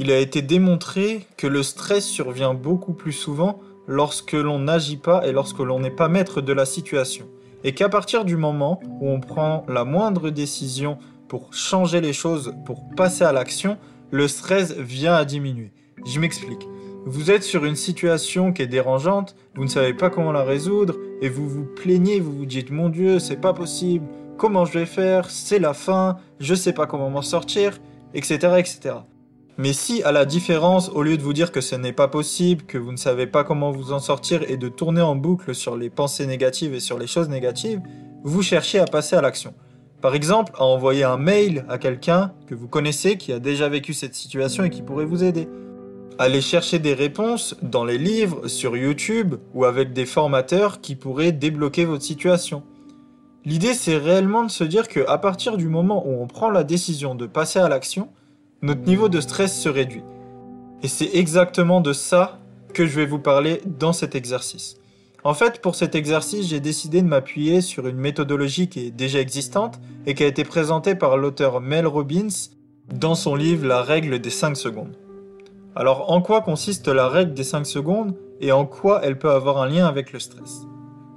Il a été démontré que le stress survient beaucoup plus souvent lorsque l'on n'agit pas et lorsque l'on n'est pas maître de la situation. Et qu'à partir du moment où on prend la moindre décision pour changer les choses, pour passer à l'action, le stress vient à diminuer. Je m'explique. Vous êtes sur une situation qui est dérangeante, vous ne savez pas comment la résoudre, et vous vous plaignez, vous vous dites « Mon Dieu, c'est pas possible, comment je vais faire, c'est la fin, je sais pas comment m'en sortir », etc., etc. Mais si, à la différence, au lieu de vous dire que ce n'est pas possible, que vous ne savez pas comment vous en sortir et de tourner en boucle sur les pensées négatives et sur les choses négatives, vous cherchez à passer à l'action. Par exemple, à envoyer un mail à quelqu'un que vous connaissez qui a déjà vécu cette situation et qui pourrait vous aider. Allez chercher des réponses dans les livres, sur YouTube ou avec des formateurs qui pourraient débloquer votre situation. L'idée, c'est réellement de se dire qu'à partir du moment où on prend la décision de passer à l'action, notre niveau de stress se réduit. Et c'est exactement de ça que je vais vous parler dans cet exercice. En fait, pour cet exercice, j'ai décidé de m'appuyer sur une méthodologie qui est déjà existante et qui a été présentée par l'auteur Mel Robbins dans son livre La règle des 5 secondes. Alors, en quoi consiste la règle des 5 secondes et en quoi elle peut avoir un lien avec le stress?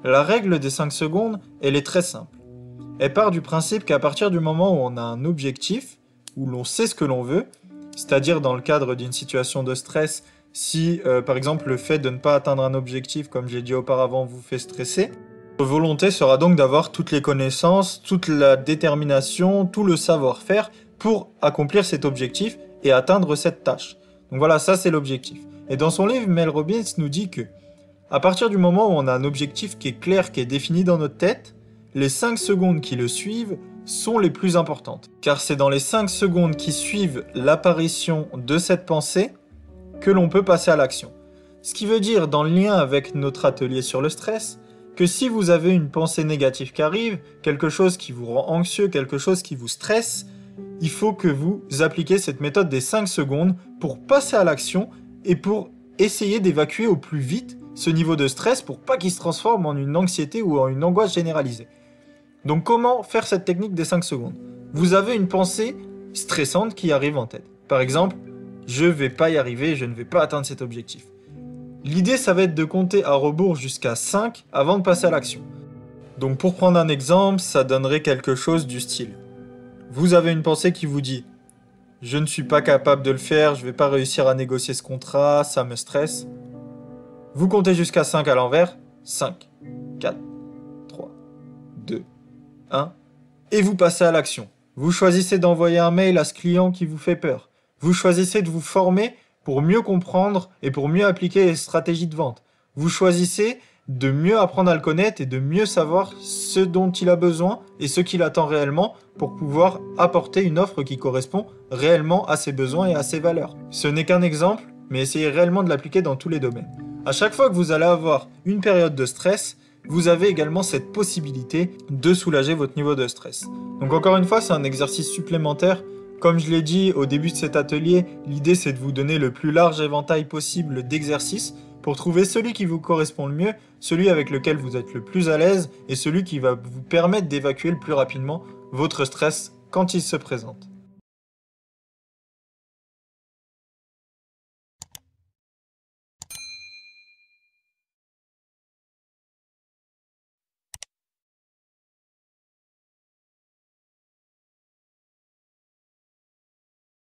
La règle des 5 secondes, elle est très simple. Elle part du principe qu'à partir du moment où on a un objectif, où l'on sait ce que l'on veut, c'est-à-dire dans le cadre d'une situation de stress, si par exemple le fait de ne pas atteindre un objectif, comme j'ai dit auparavant, vous fait stresser, votre volonté sera donc d'avoir toutes les connaissances, toute la détermination, tout le savoir-faire pour accomplir cet objectif et atteindre cette tâche. Donc voilà, ça c'est l'objectif. Et dans son livre, Mel Robbins nous dit que, à partir du moment où on a un objectif qui est clair, qui est défini dans notre tête, les 5 secondes qui le suivent sont les plus importantes. Car c'est dans les 5 secondes qui suivent l'apparition de cette pensée que l'on peut passer à l'action. Ce qui veut dire, dans le lien avec notre atelier sur le stress, que si vous avez une pensée négative qui arrive, quelque chose qui vous rend anxieux, quelque chose qui vous stresse, il faut que vous appliquiez cette méthode des 5 secondes pour passer à l'action et pour essayer d'évacuer au plus vite ce niveau de stress pour pas qu'il se transforme en une anxiété ou en une angoisse généralisée. Donc comment faire cette technique des 5 secondes? Vous avez une pensée stressante qui arrive en tête. Par exemple, je vais pas y arriver, je ne vais pas atteindre cet objectif. L'idée, ça va être de compter à rebours jusqu'à 5 avant de passer à l'action. Donc pour prendre un exemple, ça donnerait quelque chose du style. Vous avez une pensée qui vous dit « Je ne suis pas capable de le faire, je vais pas réussir à négocier ce contrat, ça me stresse. » Vous comptez jusqu'à 5 à l'envers. 5, 4, 3, 2, 1. Et vous passez à l'action. Vous choisissez d'envoyer un mail à ce client qui vous fait peur. Vous choisissez de vous former pour mieux comprendre et pour mieux appliquer les stratégies de vente. Vous choisissez de mieux apprendre à le connaître et de mieux savoir ce dont il a besoin et ce qu'il attend réellement pour pouvoir apporter une offre qui correspond réellement à ses besoins et à ses valeurs. Ce n'est qu'un exemple, mais essayez réellement de l'appliquer dans tous les domaines. À chaque fois que vous allez avoir une période de stress, vous avez également cette possibilité de soulager votre niveau de stress. Donc encore une fois, c'est un exercice supplémentaire. Comme je l'ai dit au début de cet atelier, l'idée c'est de vous donner le plus large éventail possible d'exercices pour trouver celui qui vous correspond le mieux, celui avec lequel vous êtes le plus à l'aise et celui qui va vous permettre d'évacuer le plus rapidement votre stress quand il se présente.